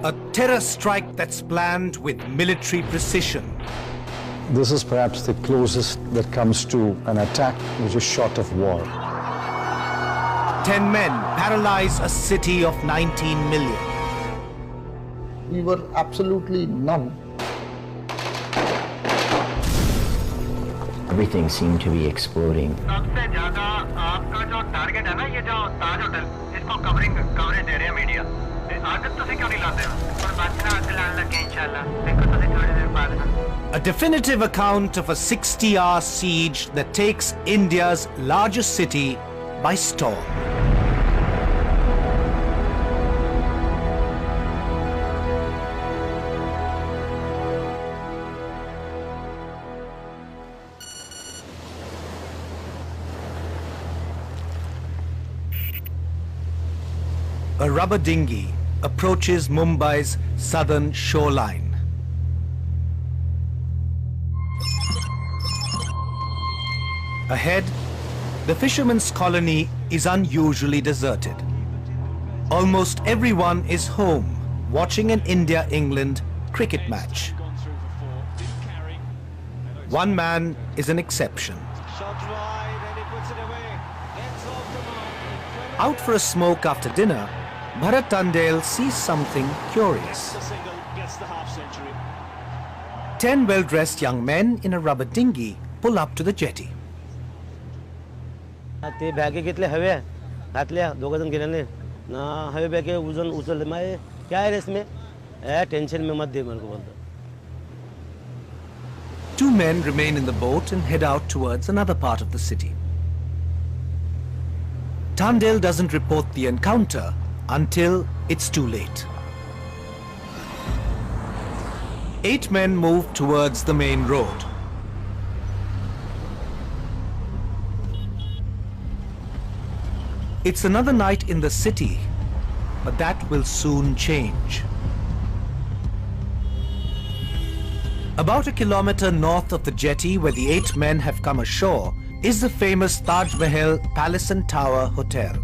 A terror strike that's planned with military precision. This is perhaps the closest that comes to an attack which is short of war. 10 men paralyze a city of 19 million. We were absolutely numb. Everything seemed to be exploding. सबसे ज़्यादा आपका जो target है ना ये जो ताज hotel इसको coverage दे रहे हैं मीडिया आदत तो से क्यों नहीं लाते हो पर बात ना लाने लगे इंशाल्लाह देखो तो थोड़ी देर बाद ना A definitive account of a 60-hour siege that takes India's largest city by storm. A rubber dinghy approaches Mumbai's southern shoreline. Ahead, the fishermen's colony is unusually deserted. Almost everyone is home watching an India-England cricket match. One man is an exception. Out for a smoke after dinner, Bharat Tandale sees something curious. 10 well-dressed young men in a rubber dinghy pull up to the jetty. ते बॅगे घेतले हवे घातल्या दोघं जण गेले ना हवे बॅगे उचलले मैं क्या है इसमें टेंशन में मत दे मेरे को बोलता. 2 men remain in the boat and head out towards another part of the city. Tandale doesn't report the encounter until it's too late. 8 men move towards the main road. It's another night in the city, but that will soon change. About a kilometer north of the jetty where the 8 men have come ashore is the famous Taj Palace and Tower Hotel.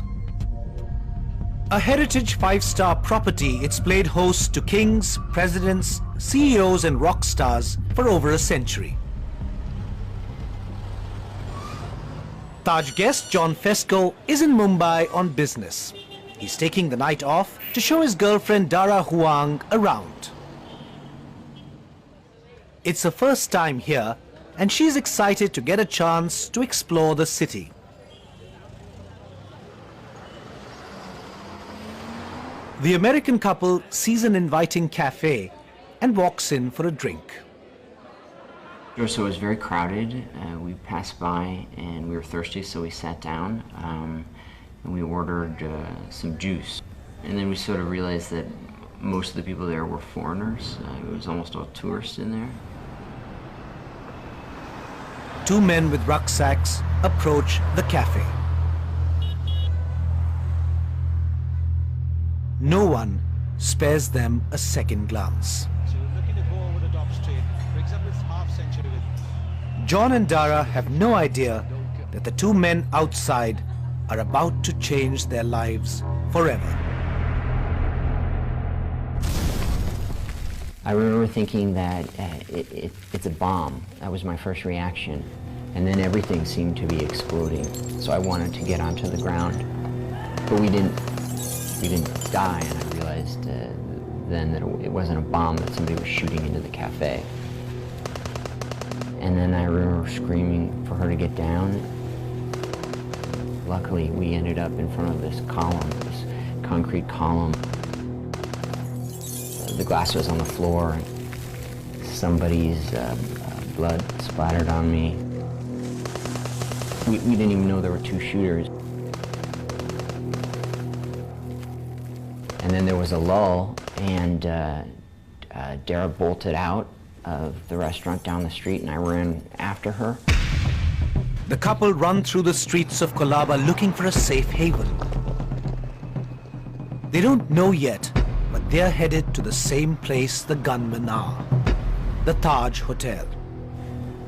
A heritage 5-star property, it's played host to kings, presidents, CEOs and rock stars for over a century. Taj guest John Fesco is in Mumbai on business. He's taking the night off to show his girlfriend Dara Huang around. It's her first time here and she's excited to get a chance to explore the city. The American couple sees an inviting cafe and walks in for a drink. So it was very crowded. We passed by and we were thirsty, so we sat down and we ordered some juice. And then we sort of realized that most of the people there were foreigners. It was almost all tourists in there. 2 men with rucksacks approach the cafe. No one spares them a second glance. John and Dara have no idea that the 2 men outside are about to change their lives forever. I remember thinking that it's a bomb. That was my first reaction. And then everything seemed to be exploding. So I wanted to get onto the ground. But we didn't die, and I realized then that it wasn't a bomb, that somebody was shooting into the cafe. And then I remember screaming for her to get down. Luckily, we ended up in front of this column, this concrete column. The glass was on the floor, and somebody's blood splattered on me. We didn't even know there were 2 shooters. And then there was a lull, and Dara bolted out of the restaurant down the street, and I ran after her. The couple run through the streets of Colaba looking for a safe haven. They don't know yet, but they're headed to the same place the gunmen are, the Taj Hotel.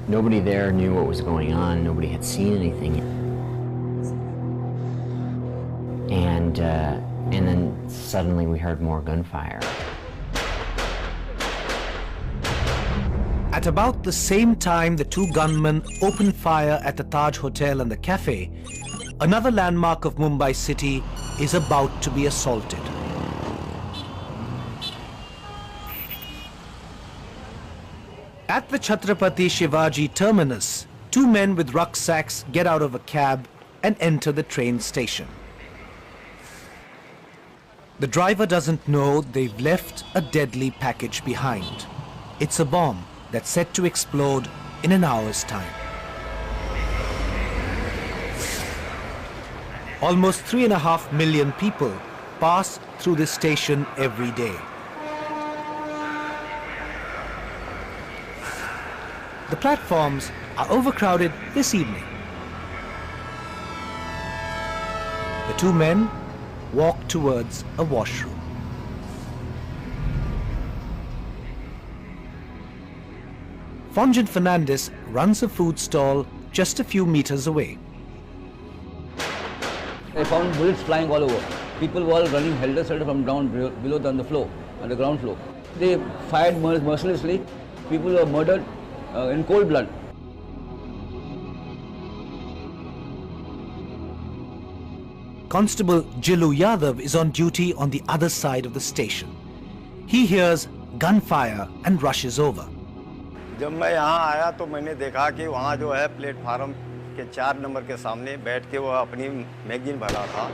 Nobody there knew what was going on. Nobody had seen anything. And then suddenly we heard more gunfire. At about the same time the two gunmen opened fire at the Taj Hotel and the cafe, another landmark of Mumbai city is about to be assaulted. At the Chhatrapati Shivaji Terminus, two men with rucksacks get out of a cab and enter the train station. The driver doesn't know they've left a deadly package behind. It's a bomb that's set to explode in an hour's time. Almost 3.5 million people pass through this station every day. The platforms are overcrowded this evening. The two men walk towards a washroom. Fonjan Fernandez runs a food stall just a few meters away. I found bullets flying all over. People were all running helter-skelter from down below on the floor, on the ground floor. They fired mercilessly. People were murdered in cold blood. Constable Jilu Yadav is on duty on the other side of the station. He hears gunfire and rushes over. जब मैं यहाँ आया तो मैंने देखा कि वहाँ जो है प्लेटफार्म के 4 नंबर के सामने बैठ के वो अपनी मैगजीन भरा था,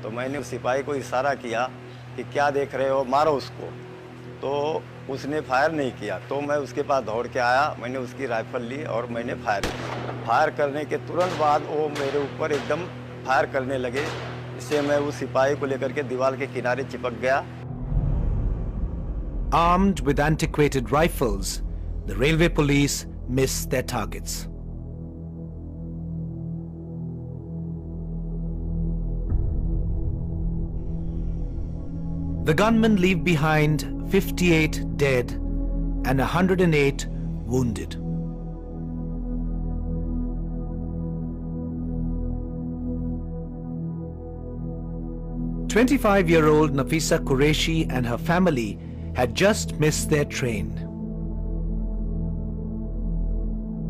तो मैंने उस सिपाही को इशारा किया कि क्या देख रहे हो, मारो उसको। तो उसने फायर नहीं किया, तो मैं उसके पास दौड़ के आया, मैंने उसकी राइफल ली और मैंने फायर करने के तुरंत बाद वो मेरे ऊपर एकदम फायर करने लगे। इससे मैं उस सिपाही को लेकर के दीवार के किनारे चिपक गया। Armed with antiquated rifles, the railway police miss their targets. The gunmen leave behind 58 dead and 108 wounded. "25-year-old Nafisa Qureshi and her family had just missed their train.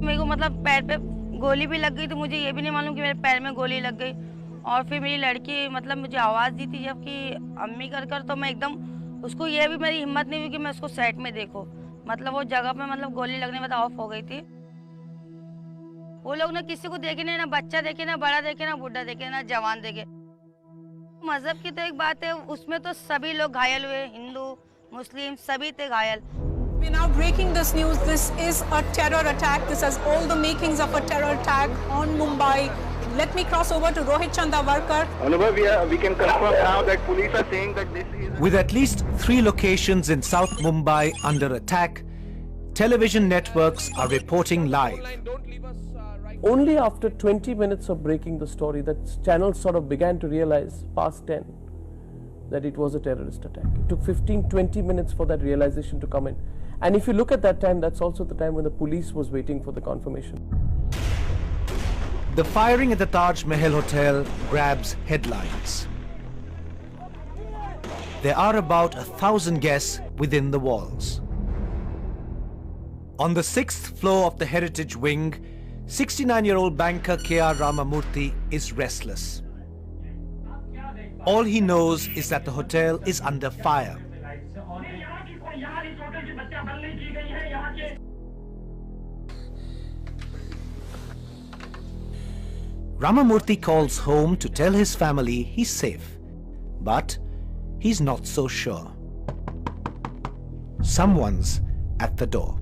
मेरे को मतलब पैर पे गोली भी लग गई, तो मुझे ये भी नहीं मालूम कि मेरे पैर में गोली लग गई। और फिर मेरी लड़की मतलब मुझे आवाज़ दी थी जब कि अम्मी कर, तो मैं एकदम उसको, ये भी मेरी हिम्मत नहीं हुई कि मैं उसको सेट में देखूं। मतलब वो जगह पे मतलब गोली लगने में ऑफ हो गई थी। वो लोग ना किसी को देखे नहीं, ना बच्चा देखे, ना बड़ा देखे, ना बूढ़ा देखे, ना जवान देखे। मजहब की तो एक बात है, उसमें तो सभी लोग घायल हुए, हिंदू मुस्लिम सभी थे घायल। We're now breaking this news. This is a terror attack. This has all the makings of a terror attack on Mumbai. Let me cross over to Rohit Chandavarkar. We can confirm now that police are saying that this is... With at least 3 locations in South Mumbai under attack, television networks are reporting live. Only after 20 minutes of breaking the story, that channels sort of began to realize, past 10, that it was a terrorist attack. It took 15-20 minutes for that realization to come in. And if you look at that time, that's also the time when the police was waiting for the confirmation. The firing at the Taj Mahal Hotel grabs headlines. There are about 1,000 guests within the walls. On the 6th floor of the Heritage Wing, 69-year-old banker K.R. Ramamurthy is restless. All he knows is that the hotel is under fire. Ramamurthy calls home to tell his family he's safe, but he's not so sure. Someone's at the door.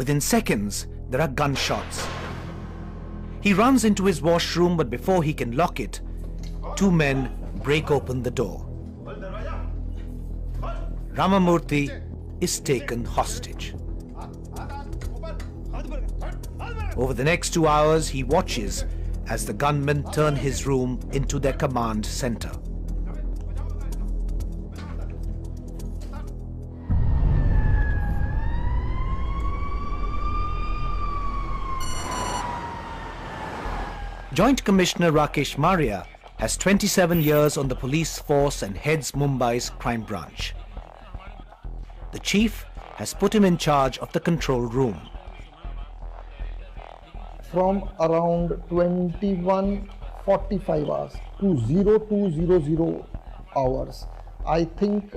Within seconds, there are gunshots. He runs into his washroom, but before he can lock it, 2 men break open the door. Ramamurthy is taken hostage. Over the next 2 hours, he watches as the gunmen turn his room into their command center. Joint Commissioner Rakesh Maria has 27 years on the police force and heads Mumbai's crime branch. the chief has put him in charge of the control room. From around 21:45 hours to 0200 hours, I think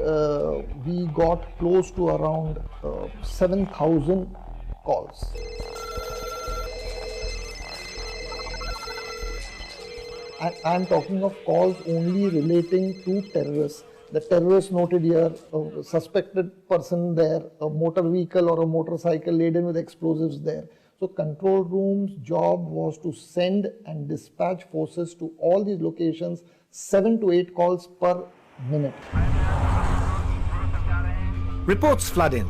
we got close to around 7,000 calls. I'm talking of calls only relating to terrorists. The terrorist noted here, a suspected person there, a motor vehicle or a motorcycle laden with explosives there. So control room's job was to send and dispatch forces to all these locations, 7 to 8 calls per minute. Reports flood in.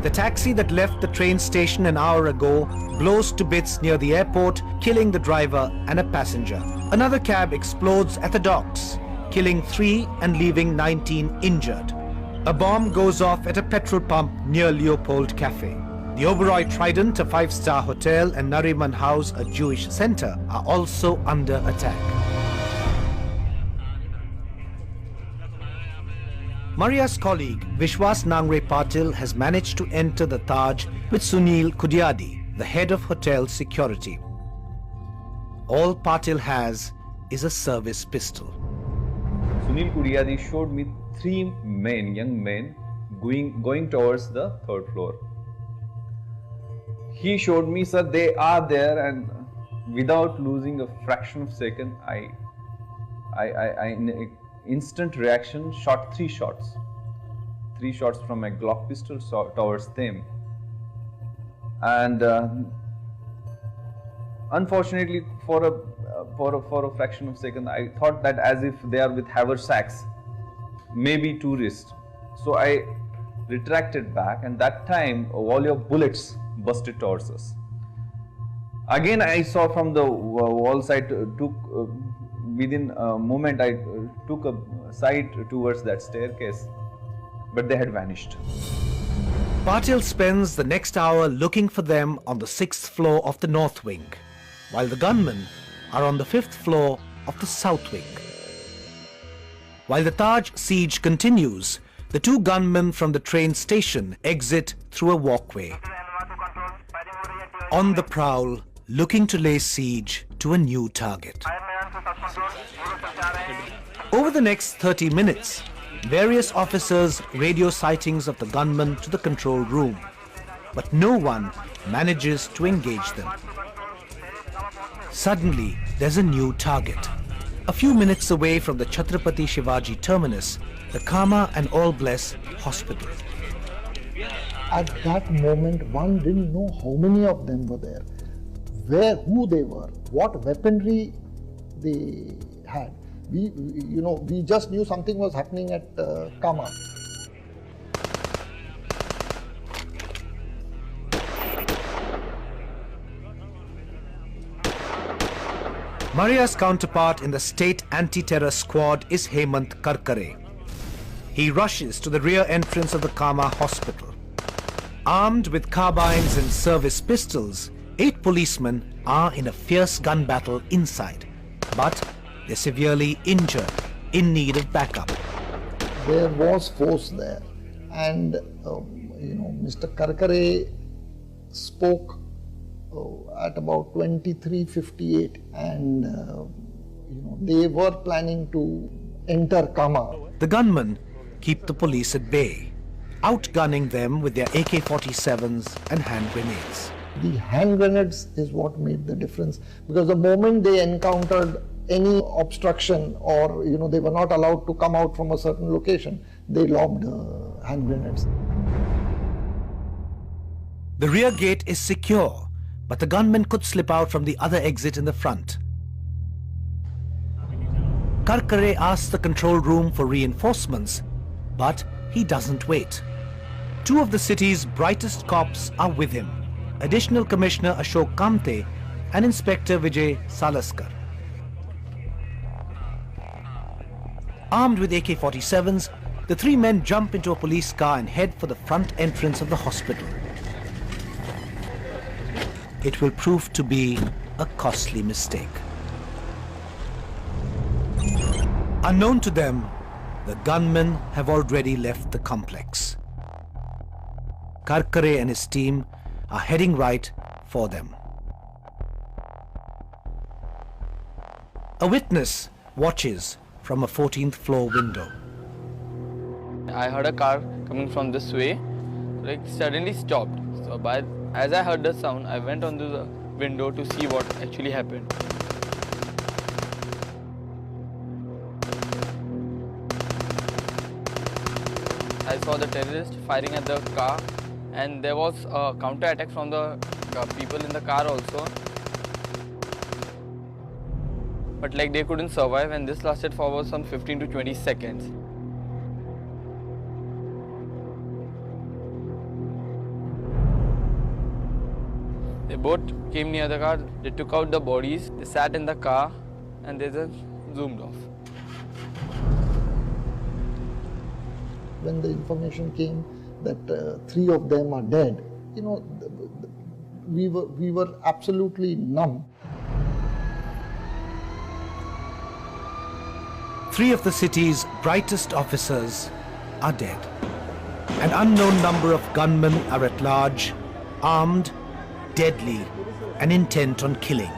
The taxi that left the train station an hour ago blows to bits near the airport, killing the driver and a passenger. Another cab explodes at the docks, killing 3 and leaving 19 injured. A bomb goes off at a petrol pump near Leopold Cafe. The Oberoi Trident, a 5-star hotel, and Nariman House, a Jewish center, are also under attack. Maria's colleague, Vishwas Nangre Patil, has managed to enter the Taj with Sunil Kudyadi, the head of hotel security. All Patil has is a service pistol. Sunil Kudyadi showed me 3 men, young men, going towards the 3rd floor. He showed me, sir, they are there, and without losing a fraction of a second, I in instant reaction shot 3 shots. 3 shots from my Glock pistol towards them. And unfortunately, for a fraction of a second, I thought that as if they are with haversacks, maybe tourists. So I retracted back, and that time a volley of bullets busted towards us. Again, I saw from the wall side, within a moment I took a sight towards that staircase, but they had vanished. Patil spends the next hour looking for them on the 6th floor of the north wing, while the gunmen are on the 5th floor of the south wing. While the Taj siege continues, the 2 gunmen from the train station exit through a walkway. On the prowl, looking to lay siege to a new target. Over the next 30 minutes, various officers radio sightings of the gunmen to the control room, but no one manages to engage them. Suddenly, there's a new target. A few minutes away from the Chhatrapati Shivaji Terminus, the Cama and All Bless Hospital. At that moment, one didn't know how many of them were there, who they were, what weaponry they had. We just knew something was happening at Cama. Maria's counterpart in the state anti-terror squad is Hemant Karkare. He rushes to the rear entrance of the Cama Hospital. Armed with carbines and service pistols, 8 policemen are in a fierce gun battle inside, but they're severely injured, in need of backup. There was force there, and Mr. Karkare spoke at about 23:58, and they were planning to enter Cama. The gunmen keep the police at bay, outgunning them with their AK-47s and hand grenades. The hand grenades is what made the difference, because the moment they encountered any obstruction or they were not allowed to come out from a certain location, they lobbed hand grenades. The rear gate is secure, but the gunmen could slip out from the other exit in the front. Karkare asks the control room for reinforcements, but he doesn't wait. 2 of the city's brightest cops are with him, Additional Commissioner Ashok Kamte and Inspector Vijay Salaskar. Armed with AK-47s, the 3 men jump into a police car and head for the front entrance of the hospital. It will prove to be a costly mistake. Unknown to them, the gunmen have already left the complex. Karkare and his team are heading right for them. A witness watches from a 14th floor window. I heard a car coming from this way, like suddenly stopped. So as I heard the sound, I went onto the window to see what actually happened. I saw the terrorists firing at the car, and there was a counter attack from the people in the car also. But like they couldn't survive, and this lasted for about some 15 to 20 seconds. They both came near the car, they took out the bodies, they sat in the car, and they just zoomed off. When the information came that 3 of them are dead, you know, we were absolutely numb. 3 of the city's brightest officers are dead. An unknown number of gunmen are at large, armed, deadly, and intent on killing.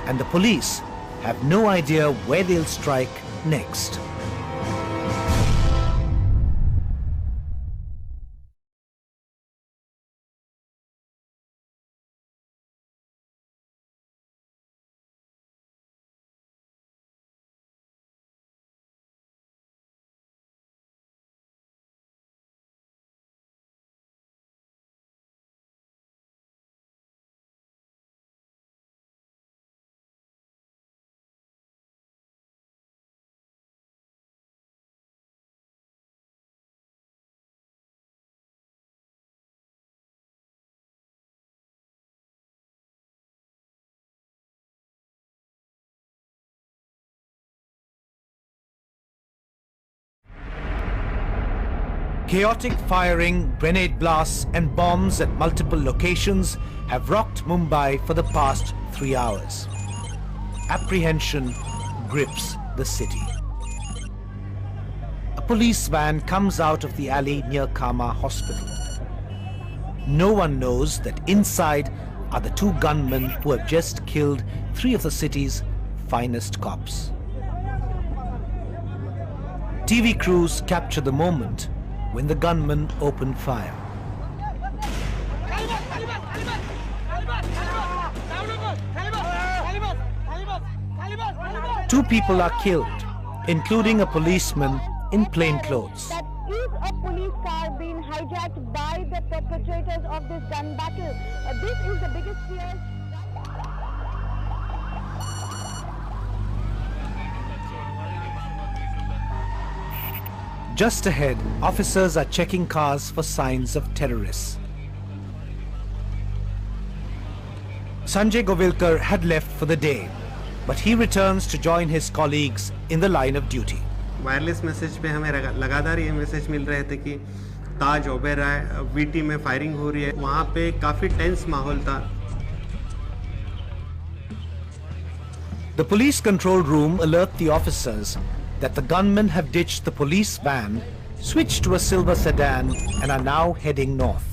And the police have no idea where they'll strike next. Chaotic firing, grenade blasts and bombs at multiple locations have rocked Mumbai for the past 3 hours. Apprehension grips the city. A police van comes out of the alley near Cama Hospital. No one knows that inside are the 2 gunmen who have just killed 3 of the city's finest cops. TV crews capture the moment when the gunmen open fire. Two people are killed, including a policeman in plain clothes. That is a police car being hijacked by the perpetrators of this gun battle. This is the biggest fear. Just ahead, officers are checking cars for signs of terrorists. Sanjay Govilkar had left for the day, but he returns to join his colleagues in the line of duty. Wireless message पे हमें लगातार ये message मिल रहे थे कि ताज Oberoi VT में firing हो रही है. वहाँ पे काफी टेंस माहौल था. The police control room alert the officers that the gunmen have ditched the police van, switched to a silver sedan and are now heading north.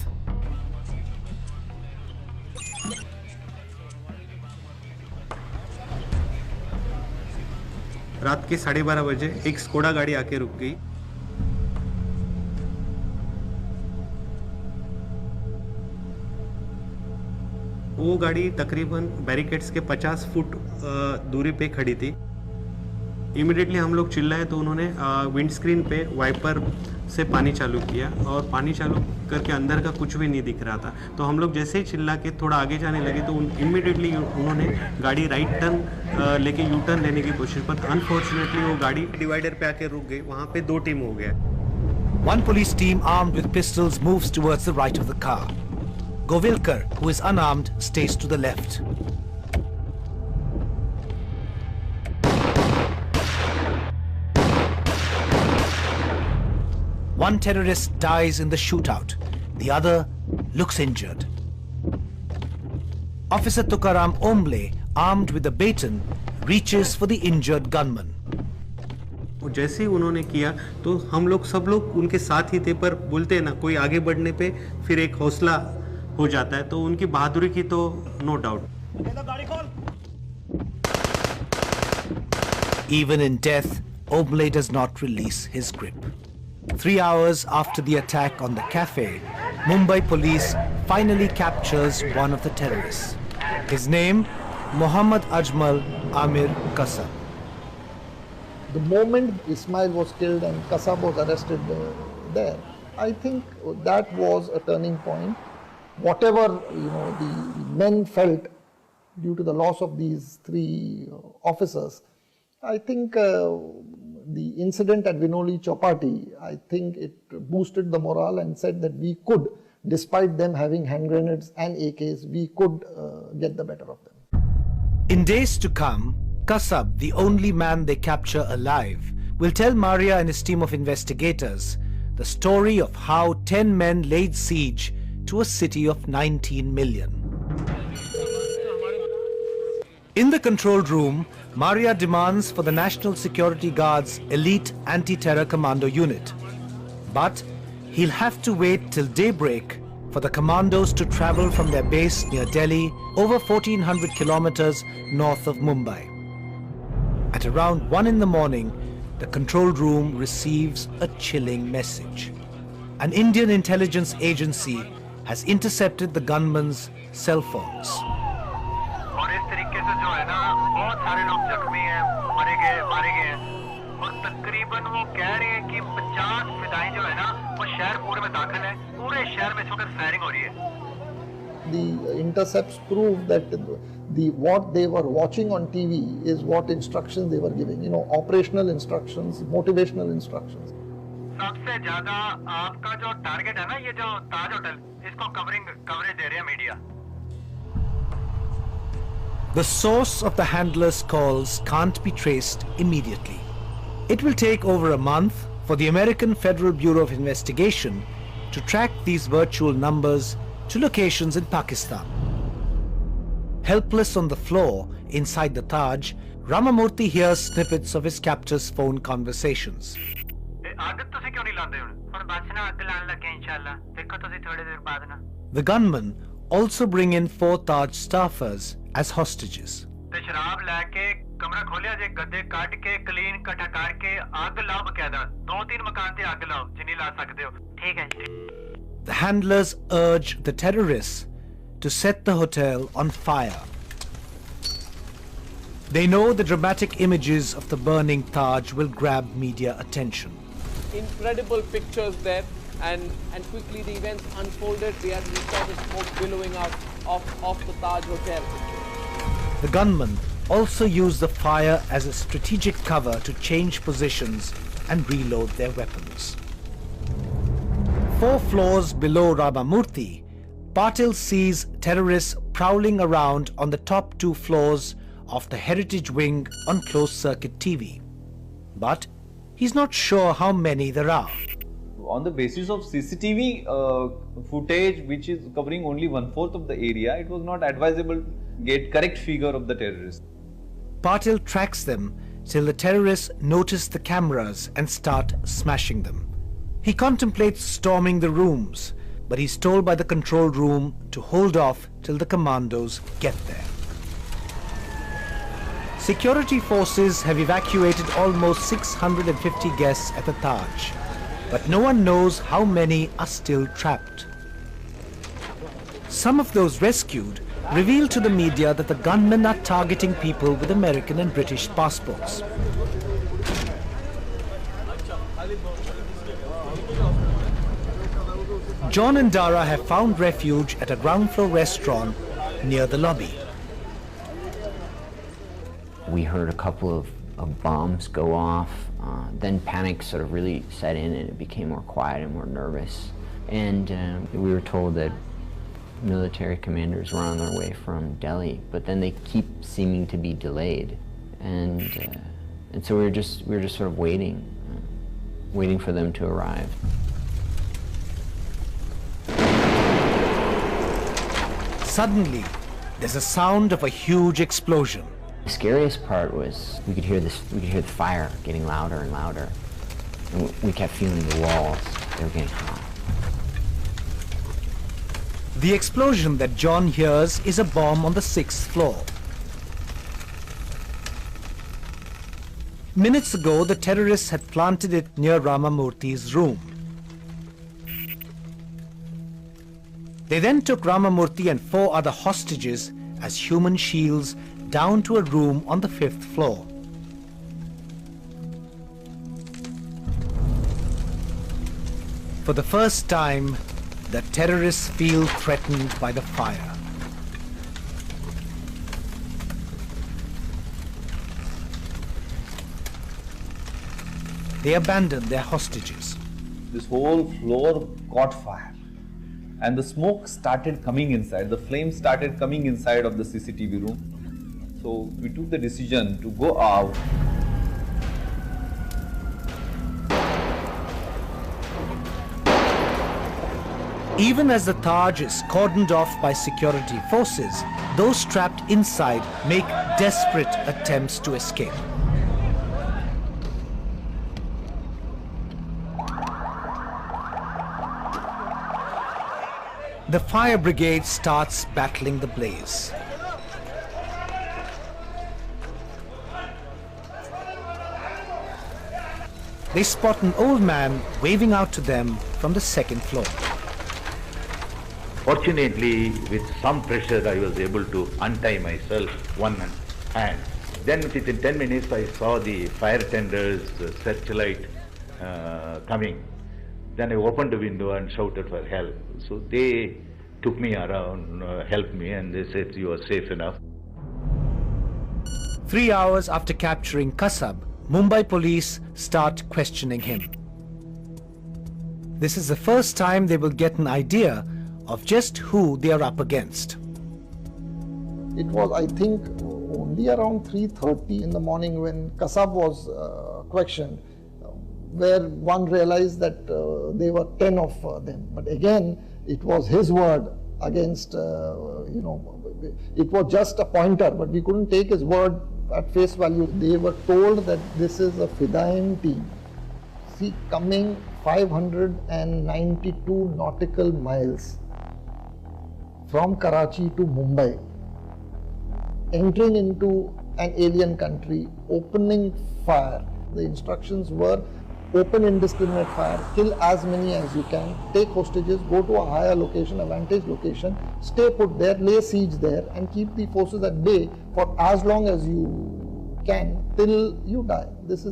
रात के 12:30 बजे एक स्कोडा गाड़ी आके रुक गई. वो गाड़ी तकरीबन बैरिकेड्स के 50 फुट दूरी पे खड़ी थी. इमीडिएटली हम लोग चिल्लाए तो उन्होंने विंडस्क्रीन पे वाइपर से पानी चालू किया और पानी चालू करके अंदर का कुछ भी नहीं दिख रहा था. तो हम लोग जैसे ही चिल्ला के थोड़ा आगे जाने लगे तो इमीडिएटली उन्होंने गाड़ी राइट टर्न लेके यू टर्न लेने की कोशिश, पर अनफॉर्चुनेटली वो गाड़ी डिवाइडर पे आके रुक गई. वहाँ पे 2 टीम हो गया. One police team armed with pistols moves towards the right of the car. Govilkar, who is unarmed, stays to the left. One terrorist dies in the shootout. The other looks injured. Officer Tukaram Omble, armed with a baton, reaches for the injured gunman. जैसे ही उन्होंने किया तो हम लोग सब लोग उनके साथ ही थे, पर बोलते हैं ना कोई आगे बढ़ने पे फिर एक हौसला हो जाता है, तो उनकी बहादुरी की तो no doubt. Even in death, Oberoi does not release his grip. 3 hours after the attack on the cafe, Mumbai Police finally captures one of the terrorists. His name, Mohammad Ajmal Amir Kasab. The moment Ismail was killed and Kasab was arrested there, I think that was a turning point. Whatever the men felt due to the loss of these 3 officers, I think the incident at Vinoli Chowpatty, I think it boosted the morale and said that we could, despite them having hand grenades and AKs, we could get the better of them. In days to come, Kasab, the only man they capture alive, will tell Maria and his team of investigators the story of how 10 men laid siege to a city of 19 million. In the control room, Maria demands for the National Security Guard's elite anti-terror commando unit. But he'll have to wait till daybreak for the commandos to travel from their base near Delhi over 1400 kilometers north of Mumbai. At around 1 in the morning, the control room receives a chilling message. An Indian intelligence agency has intercepted the gunmen's cell phones. और इस तरीके से जो है ना बहुत सारे लोग जख्मी हैं, मारे गए हैं और तकरीबन वो कह रहे हैं कि 50 फिदाई जो है ना वो शहर पूरे में दाखिल है, पूरे शहर में इस वक्त फायरिंग हो रही है. The intercepts prove that what they were watching on TV is what instructions they were giving, operational instructions, motivational instructions. सबसे ज्यादा आपका जो टारगेट है ना ये जो ताज होटल, इसको कवरेज दे रहे हैं media. The source of the handler's calls can't be traced immediately. It will take over a month for the American Federal Bureau of Investigation to track these virtual numbers to locations in Pakistan. Helpless on the floor inside the Taj, Ramamurthy hears snippets of his captor's phone conversations. The gunmen also bring in 4 Taj staffers as hostages. The handlers urge the terrorists to set the hotel on fire. They know the dramatic images of the burning Taj will grab media attention. Incredible pictures there, and quickly the events unfolded. We saw the smoke billowing out of the Taj Hotel. The gunmen also use the fire as a strategic cover to change positions and reload their weapons. 4 floors below Ramamurthy, Patil sees terrorists prowling around on the top 2 floors of the heritage wing on closed-circuit TV. But he's not sure how many there are. On the basis of CCTV footage, which is covering only 1/4 of the area, it was not advisable to get correct figure of the terrorists. Patil tracks them till the terrorists notice the cameras and start smashing them. He contemplates storming the rooms, but he's told by the control room to hold off till the commandos get there. Security forces have evacuated almost 650 guests at the Taj, but no one knows how many are still trapped. Some of those rescued reveal to the media that the gunmen are targeting people with American and British passports. John and Dara have found refuge at a ground floor restaurant near the lobby. We heard a couple of bombs go off. Then panic sort of really set in and it became more quiet and more nervous. And we were told that military commanders were on their way from Delhi, but then they keep seeming to be delayed. And so we were just sort of waiting for them to arrive. Suddenly, there's a sound of a huge explosion. The scariest part was we could hear the fire getting louder and louder. And we kept feeling the walls, they were getting hot. The explosion that John hears is a bomb on the 6th floor. Minutes ago, the terrorists had planted it near Ramamurthy's room. They then took Ramamurthy and 4 other hostages as human shields down to a room on the 5th floor. For the first time, the terrorists feel threatened by the fire. They abandon their hostages. This whole floor caught fire and the smoke started coming inside. The flames started coming inside of the CCTV room. So we took the decision to go out. Even as the Taj is cordoned off by security forces, those trapped inside make desperate attempts to escape. The fire brigade starts battling the blaze. They spot an old man waving out to them from the 2nd floor. Fortunately, with some pressure, I was able to untie myself one hand. Then within 10 minutes, I saw the fire tenders, searchlight coming. Then I opened the window and shouted for help. So they took me around, helped me, and they said, "You are safe enough." 3 hours after capturing Kasab, Mumbai Police start questioning him. This is the first time they will get an idea of just who they are up against. It was, I think, only around 3:30 in the morning when Kasab was questioned, where one realized that there were 10 of them. But again, it was his word against, it was just a pointer, but we couldn't take his word at face value. They were told that this is a Fidain team. See, coming 592 nautical miles from Karachi to Mumbai, entering into an alien country, opening fire. The instructions were open indiscriminate fire, kill as many as you can, take hostages, go to a higher location, a vantage location, stay put there, lay siege there and keep the forces at bay for as long as you can till you die. This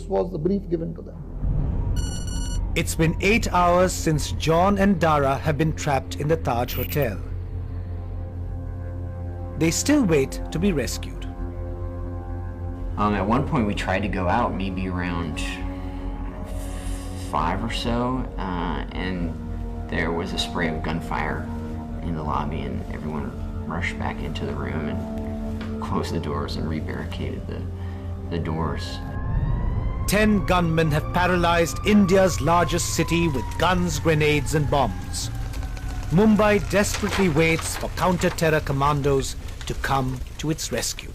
was the brief given to them. It's been 8 hours since John and Dara have been trapped in the Taj Hotel. They still wait to be rescued. At one point we tried to go out, maybe around 5 or so, and there was a spray of gunfire in the lobby and everyone rushed back into the room and closed the doors and re-barricaded the doors. 10 gunmen have paralyzed India's largest city with guns, grenades and bombs. Mumbai desperately waits for counter-terror commandos to come to its rescue.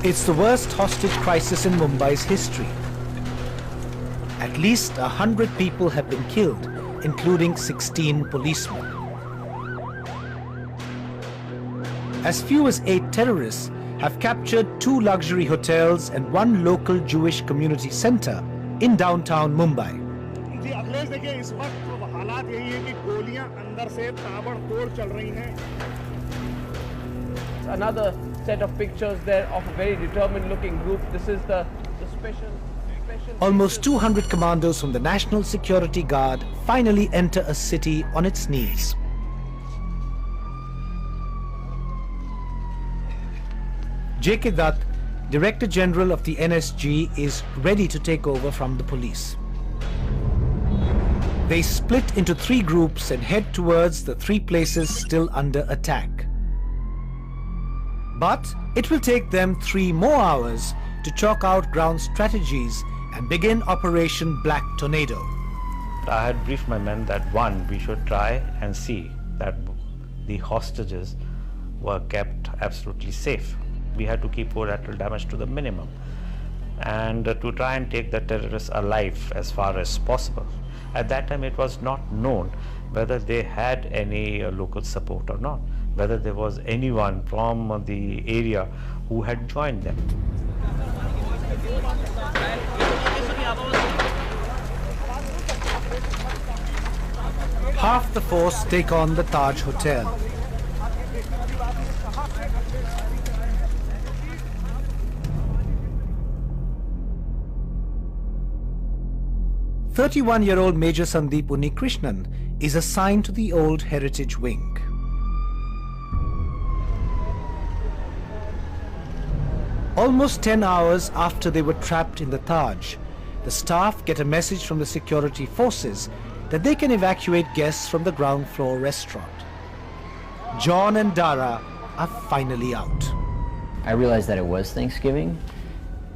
It's the worst hostage crisis in Mumbai's history. At least 100 people have been killed, including 16 policemen. As few as 8 terrorists have captured 2 luxury hotels and 1 local Jewish community center in downtown Mumbai. Another set of pictures there of a very determined looking group. This is the special Almost 200 commandos from the National Security Guard finally enter a city on its knees. J.K. Dutt, Director General of the NSG, is ready to take over from the police. They split into 3 groups and head towards the 3 places still under attack. But it will take them 3 more hours to chalk out ground strategies and begin Operation Black Tornado. I had briefed my men that one, we should try and see that the hostages were kept absolutely safe. We had to keep collateral damage to the minimum and to try and take the terrorists alive as far as possible. At that time it was not known whether they had any local support or not, whether there was anyone from the area who had joined them. Half the force take on the Taj Hotel. "31-year-old Major Sandeep Unnikrishnan is assigned to the Old Heritage Wing. Almost 10 hours after they were trapped in the Taj, the staff get a message from the security forces that they can evacuate guests from the ground floor restaurant. John and Dara are finally out. I realized that it was Thanksgiving,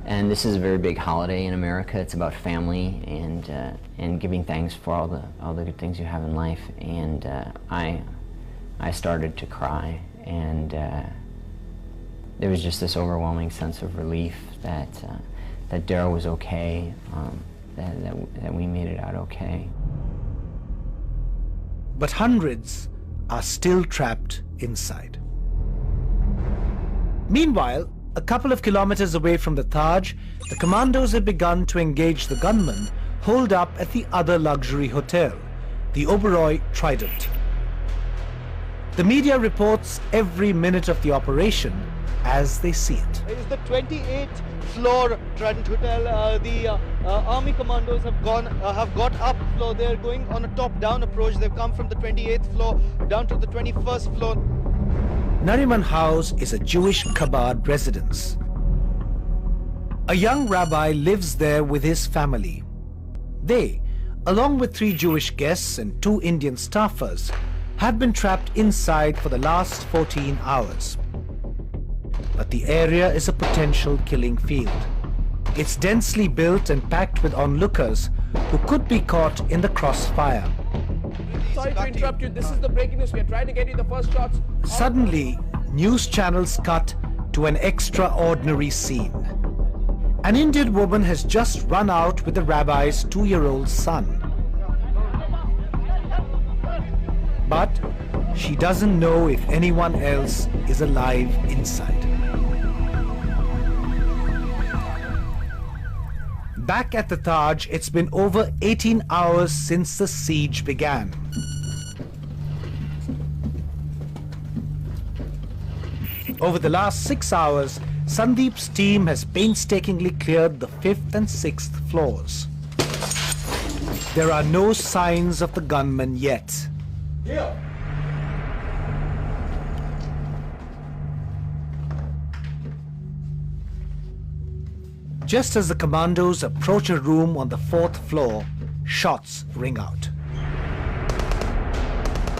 and this is a very big holiday in America. It's about family and giving thanks for all the good things you have in life. And I started to cry, and there was just this overwhelming sense of relief that Dara was okay, that we made it out okay. But hundreds are still trapped inside. Meanwhile, a couple of kilometers away from the Taj, the commandos have begun to engage the gunmen holed up at the other luxury hotel, the Oberoi Trident. The media reports every minute of the operation as they see it. It is the 28th floor Trident Hotel. The army commandos have got up floor. They're going on a top-down approach. They've come from the 28th floor down to the 21st floor. Nariman House is a Jewish Chabad residence. A young rabbi lives there with his family. They, along with 3 Jewish guests and 2 Indian staffers, have been trapped inside for the last 14 hours. But the area is a potential killing field. It's densely built and packed with onlookers who could be caught in the crossfire. Sorry to interrupt you. This is the breaking news. We're trying to get you the first shots. Suddenly, news channels cut to an extraordinary scene. An Indian woman has just run out with the rabbi's 2-year-old son. But she doesn't know if anyone else is alive inside. Back at the Taj, it's been over 18 hours since the siege began. Over the last 6 hours, Sandeep's team has painstakingly cleared the 5th and 6th floors. There are no signs of the gunmen yet. Here. Just as the commandos approach a room on the 4th floor, shots ring out.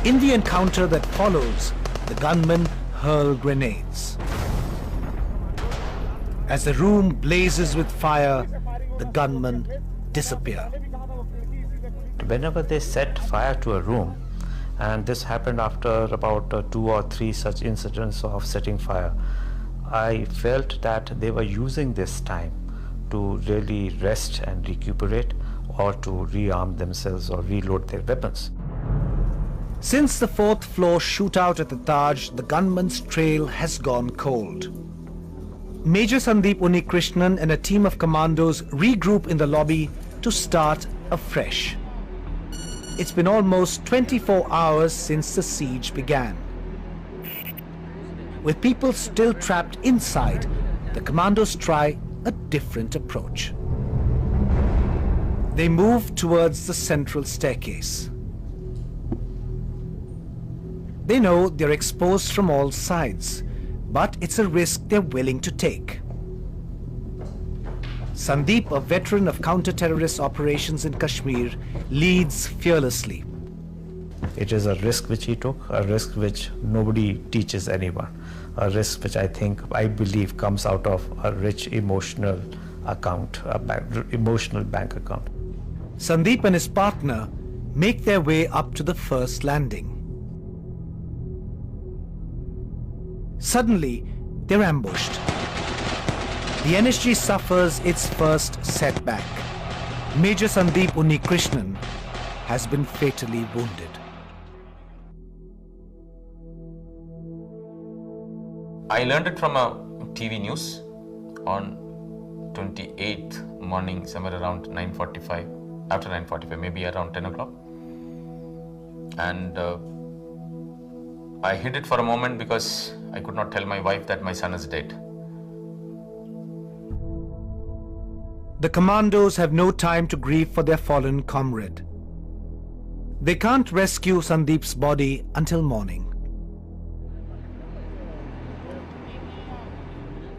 In the encounter that follows, the gunmen hurl grenades. As the room blazes with fire, the gunmen disappear. Whenever they set fire to a room, and this happened after about 2 or 3 such incidents of setting fire, I felt that they were using this time to really rest and recuperate, or to rearm themselves or reload their weapons. Since the 4th floor shootout at the Taj, the gunmen's trail has gone cold. Major Sandeep Unnikrishnan and a team of commandos regroup in the lobby to start afresh. It's been almost 24 hours since the siege began. With people still trapped inside, the commandos try a different approach. They move towards the central staircase. They know they're exposed from all sides, but it's a risk they're willing to take. Sandeep, a veteran of counter-terrorist operations in Kashmir, leads fearlessly. It is a risk which he took, a risk which nobody teaches anyone, a risk which I believe comes out of a rich emotional account, emotional bank account. Sandeep and his partner make their way up to the first landing. Suddenly, they're ambushed. The NSG suffers its first setback. Major Sandeep Unnikrishnan has been fatally wounded. I learned it from a TV news on 28th morning, somewhere around 9:45, after 9:45, maybe around 10 o'clock. And I hid it for a moment because I could not tell my wife that my son is dead. The commandos have no time to grieve for their fallen comrade. They can't rescue Sandeep's body until morning.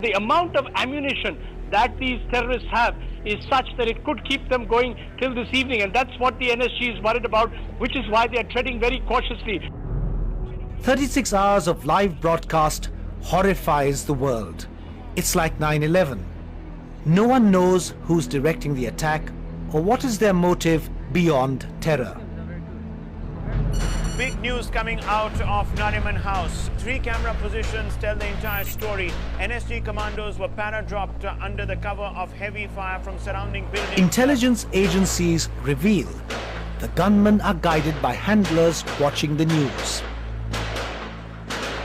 The amount of ammunition that these terrorists have is such that it could keep them going till this evening, and that's what the NSG is worried about, which is why they are treading very cautiously. 36 hours of live broadcast horrifies the world. It's like 9/11. No one knows who's directing the attack or what is their motive beyond terror. Big news coming out of Nariman House. 3 camera positions tell the entire story. NSG commandos were para-dropped under the cover of heavy fire from surrounding buildings. Intelligence agencies reveal the gunmen are guided by handlers watching the news.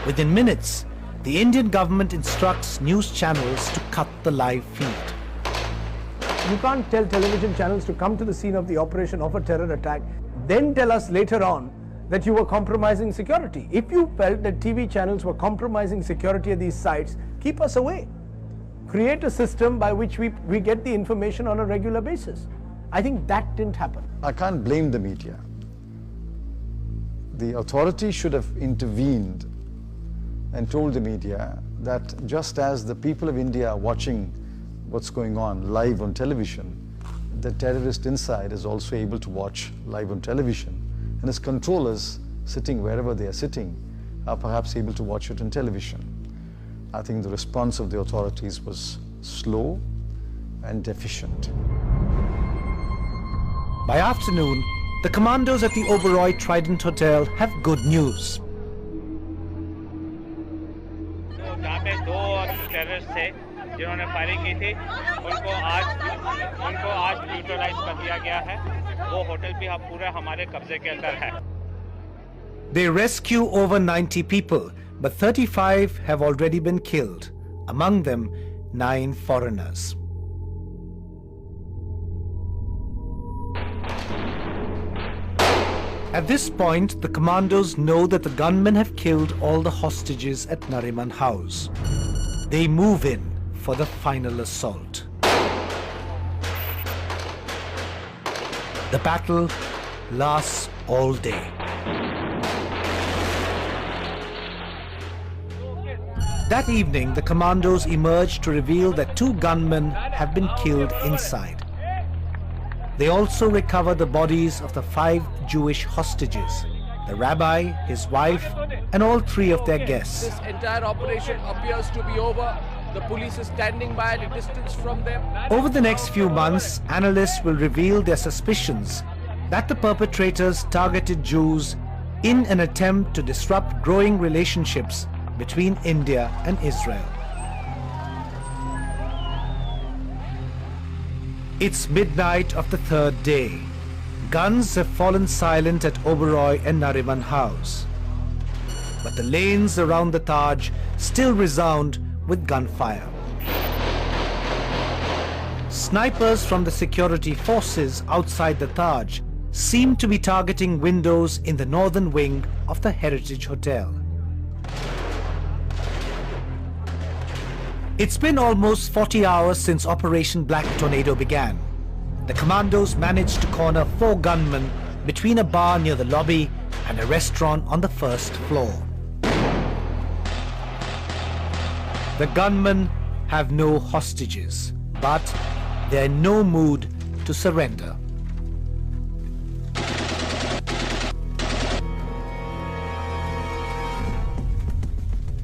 Within minutes, the Indian government instructs news channels to cut the live feed. You can't tell television channels to come to the scene of the operation of a terror attack, then tell us later on that you were compromising security. If you felt that TV channels were compromising security at these sites, keep us away. Create a system by which we get the information on a regular basis. I think that didn't happen. I can't blame the media. The authority should have intervened and told the media that just as the people of India are watching what's going on live on television, the terrorist inside is also able to watch live on television. And his controllers, sitting wherever they are sitting, are perhaps able to watch it on television. I think the response of the authorities was slow and deficient. By afternoon, the commandos at the Oberoi Trident Hotel have good news. जहाँ पे 2 terrorist थे जिन्होंने firing की थी, उनको आज neutralise कर दिया गया है. वो होटल भी पूरा हमारे कब्जे के अंदर है. They rescue over 90 people, but 35 have already been killed, among them 9 foreigners. At this point, the commandos know that the gunmen have killed all the hostages at Nariman House. They move in for the final assault. The battle lasts all day. That evening, the commandos emerge to reveal that 2 gunmen have been killed inside. They also recover the bodies of the 5 Jewish hostages, the rabbi, his wife, and all 3 of their guests. This entire operation appears to be over. The police is standing by at a distance from them. Over the next few months, analysts will reveal their suspicions that the perpetrators targeted Jews in an attempt to disrupt growing relationships between India and Israel. It's midnight of the 3rd day. Guns have fallen silent at Oberoi and Nariman House. But the lanes around the Taj still resound with gunfire. Snipers from the security forces outside the Taj seem to be targeting windows in the northern wing of the Heritage Hotel. It's been almost 40 hours since Operation Black Tornado began. The commandos managed to corner 4 gunmen between a bar near the lobby and a restaurant on the 1st floor. The gunmen have no hostages, but they're in no mood to surrender.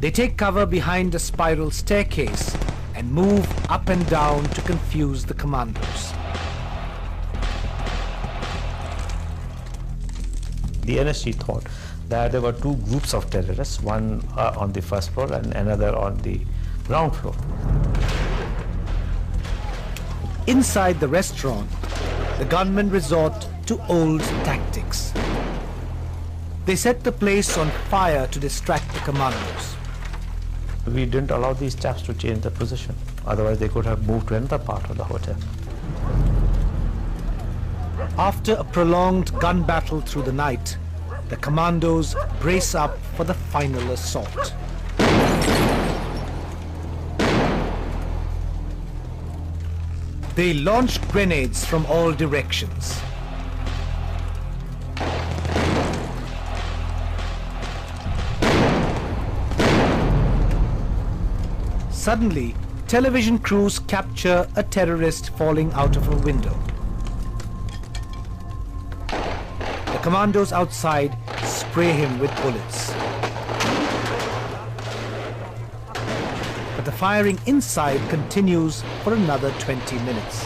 They take cover behind a spiral staircase and move up and down to confuse the commandos. The NSG thought that there were two groups of terrorists, one on the first floor and another on the ground floor. Inside the restaurant, the gunmen resort to old tactics. They set the place on fire to distract the commandos. We didn't allow these chaps to change their position. Otherwise, they could have moved to another part of the hotel. After a prolonged gun battle through the night, the commandos brace up for the final assault. They launch grenades from all directions. Suddenly, television crews capture a terrorist falling out of a window. The commandos outside spray him with bullets. But the firing inside continues for another 20 minutes.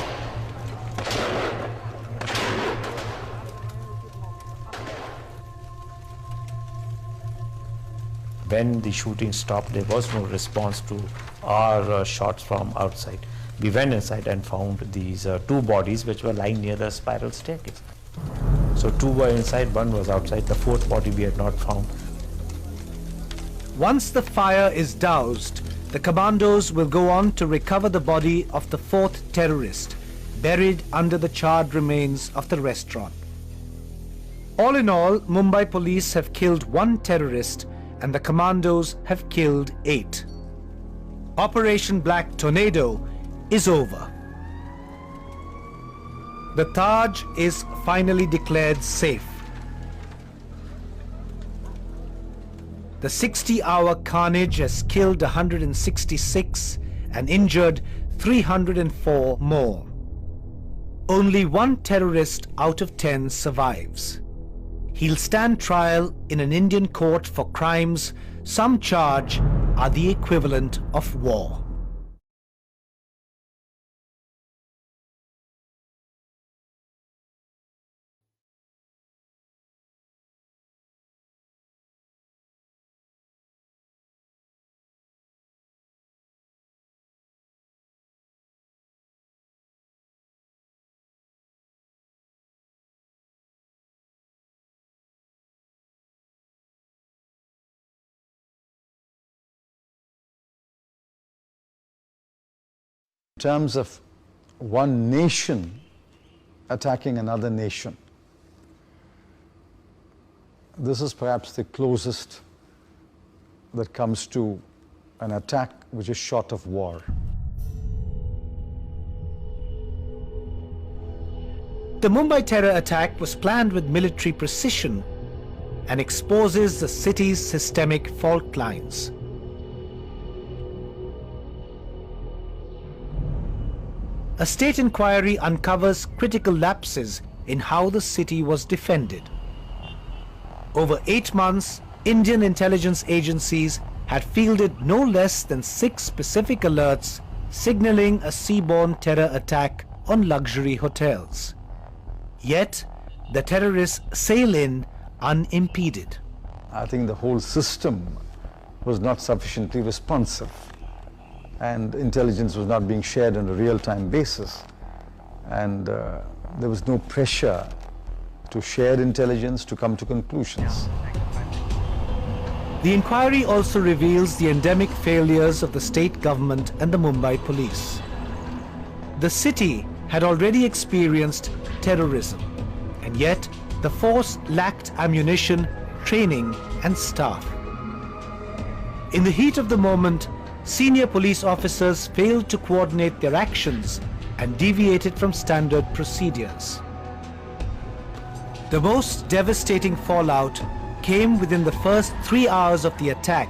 When the shooting stopped, there was no response to our shots from outside. We went inside and found these two bodies which were lying near the spiral staircase. So two were inside, one was outside. The fourth body we had not found. Once the fire is doused, the commandos will go on to recover the body of the fourth terrorist, buried under the charred remains of the restaurant. All in all, Mumbai police have killed 1 terrorist and the commandos have killed 8. Operation Black Tornado is over. The Taj is finally declared safe. The 60-hour carnage has killed 166 and injured 304 more. Only 1 terrorist out of 10 survives. He'll stand trial in an Indian court for crimes some charge are the equivalent of war. In terms of one nation attacking another nation, this is perhaps the closest that comes to an attack which is short of war. The Mumbai terror attack was planned with military precision and exposes the city's systemic fault lines. A state inquiry uncovers critical lapses in how the city was defended. Over 8 months, Indian intelligence agencies had fielded no less than 6 specific alerts signaling a seaborne terror attack on luxury hotels. Yet, the terrorists sail in unimpeded. I think the whole system was not sufficiently responsive, and intelligence was not being shared on a real-time basis, and there was no pressure to share intelligence, to come to conclusions. The inquiry also reveals the endemic failures of the state government and the Mumbai police. The city had already experienced terrorism, and yet the force lacked ammunition, training and staff. In the heat of the moment, senior police officers failed to coordinate their actions and deviated from standard procedures. The most devastating fallout came within the first 3 hours of the attack,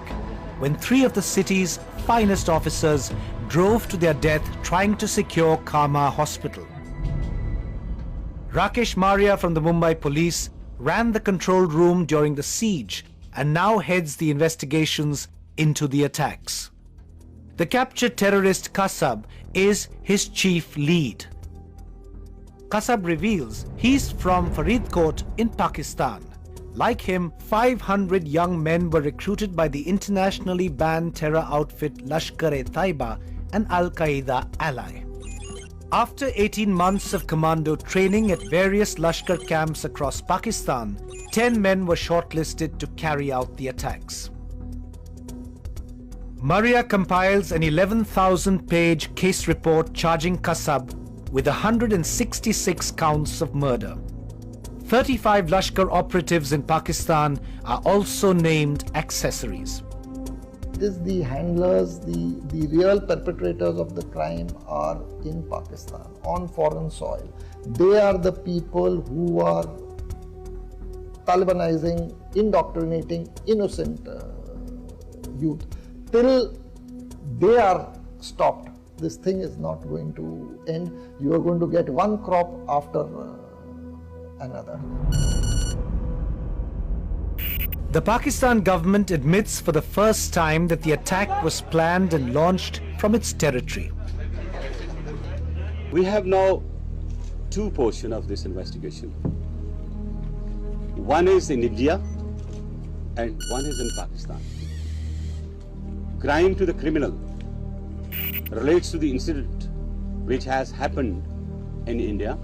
when 3 of the city's finest officers drove to their death trying to secure Cama Hospital. Rakesh Maria from the Mumbai Police ran the control room during the siege and now heads the investigations into the attacks. The captured terrorist Kasab is his chief lead. Kasab reveals he's from Faridkot in Pakistan. Like him, 500 young men were recruited by the internationally banned terror outfit Lashkar-e-Taiba, an Al-Qaeda ally. After 18 months of commando training at various Lashkar camps across Pakistan, 10 men were shortlisted to carry out the attacks. Maria compiles an 11,000-page case report charging Kasab with 166 counts of murder. 35 Lashkar operatives in Pakistan are also named accessories. It is the handlers, the real perpetrators of the crime are in Pakistan, on foreign soil. They are the people who are Talibanizing, indoctrinating innocent youth. Till they are stopped, this thing is not going to end. You are going to get one crop after another. The Pakistan government admits for the first time that the attack was planned and launched from its territory. We have now two portions of this investigation. One is in India and one is in Pakistan. Crime to the criminal relates to the incident which has happened in India.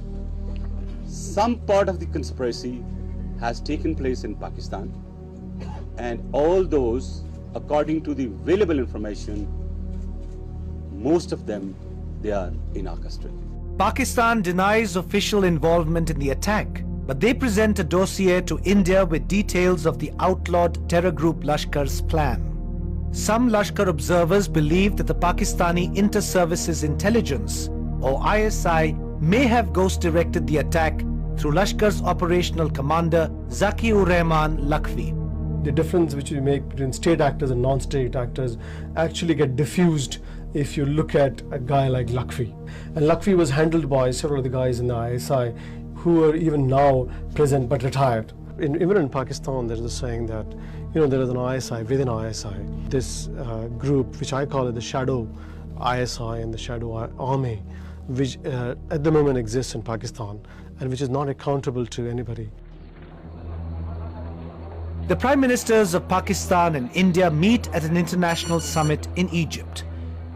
Some part of the conspiracy has taken place in Pakistan, and all those, according to the available information, most of them, they are in our custody. Pakistan denies official involvement in the attack, but they present a dossier to India with details of the outlawed terror group Lashkar's plan. Some Lashkar observers believe that the Pakistani Inter-Services Intelligence, or ISI, may have ghost-directed the attack through Lashkar's operational commander Zaki-ur-Rahman Lakhvi. The difference which you make between state actors and non-state actors actually get diffused if you look at a guy like Lakhvi. And Lakhvi was handled by several of the guys in the ISI who are even now present but retired. Even in Pakistan, there is a saying that, there is an ISI within ISI. This group, which I call it the shadow ISI and the shadow army, which at the moment exists in Pakistan and which is not accountable to anybody. The Prime Ministers of Pakistan and India meet at an international summit in Egypt.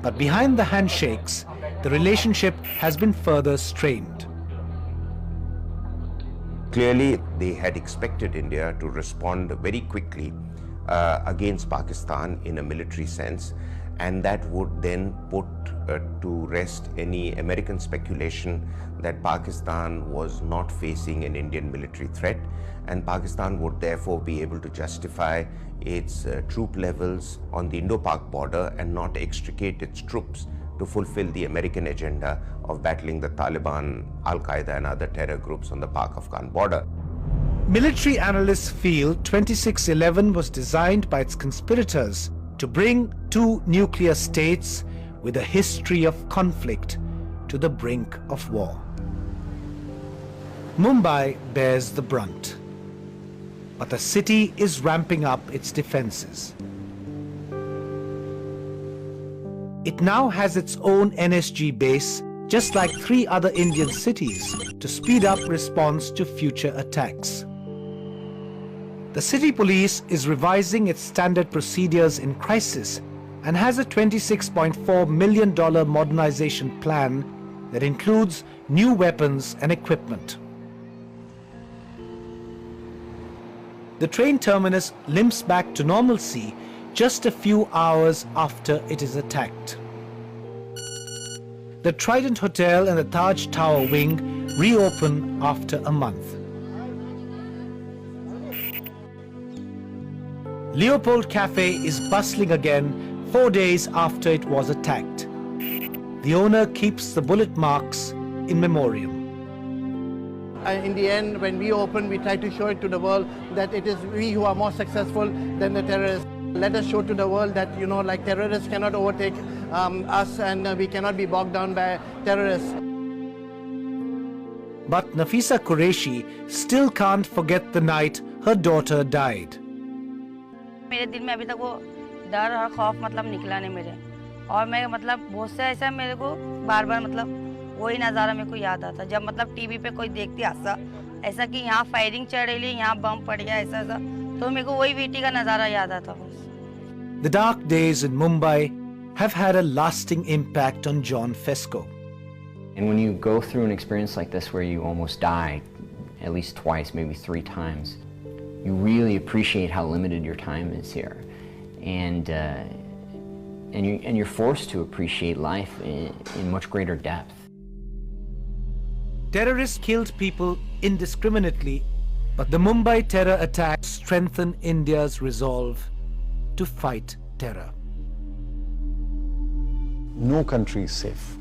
But behind the handshakes, the relationship has been further strained. Clearly, they had expected India to respond very quickly against Pakistan in a military sense, and that would then put to rest any American speculation that Pakistan was not facing an Indian military threat, and Pakistan would therefore be able to justify its troop levels on the Indo-Pak border and not extricate its troops to fulfill the American agenda of battling the Taliban, Al-Qaeda and other terror groups on the Pak-Afghan border. Military analysts feel 2611 was designed by its conspirators to bring two nuclear states with a history of conflict to the brink of war. Mumbai bears the brunt, but the city is ramping up its defenses. It now has its own NSG base, just like 3 other Indian cities, to speed up response to future attacks. The city police is revising its standard procedures in crisis and has a $26.4 million modernization plan that includes new weapons and equipment. The train terminus limps back to normalcy just a few hours after it is attacked. The Trident Hotel and the Taj Tower wing reopen after a month. Leopold Cafe is bustling again 4 days after it was attacked. The owner keeps the bullet marks in memoriam. In the end, when we open, we try to show it to the world that it is we who are more successful than the terrorists. Let us show to the world that, you know, like terrorists cannot overtake us, and we cannot be bogged down by terrorists. But Nafisa Qureshi still can't forget the night her daughter died. मेरे दिल में अभी तक वो डर और खौफ मतलब निकला नहीं मेरे, और मैं मतलब बहुत से ऐसा मेरे को बार-बार मतलब वही नज़ारा मेरे को याद आता जब मतलब टीवी पे कोई देखती ऐसा कि यहाँ फायरिंग चल रही है, यहाँ बम पड़ गया ऐसा तो मेरे को वही वीटी का नज़ारा याद आता बस. The dark days in Mumbai have had a lasting impact on John Fesco. And when you go through an experience like this where you almost die at least twice, maybe 3 times, you really appreciate how limited your time is here. And you're forced to appreciate life in much greater depth. Terrorists killed people indiscriminately, but the Mumbai terror attacks strengthened India's resolve to fight terror. No country is safe.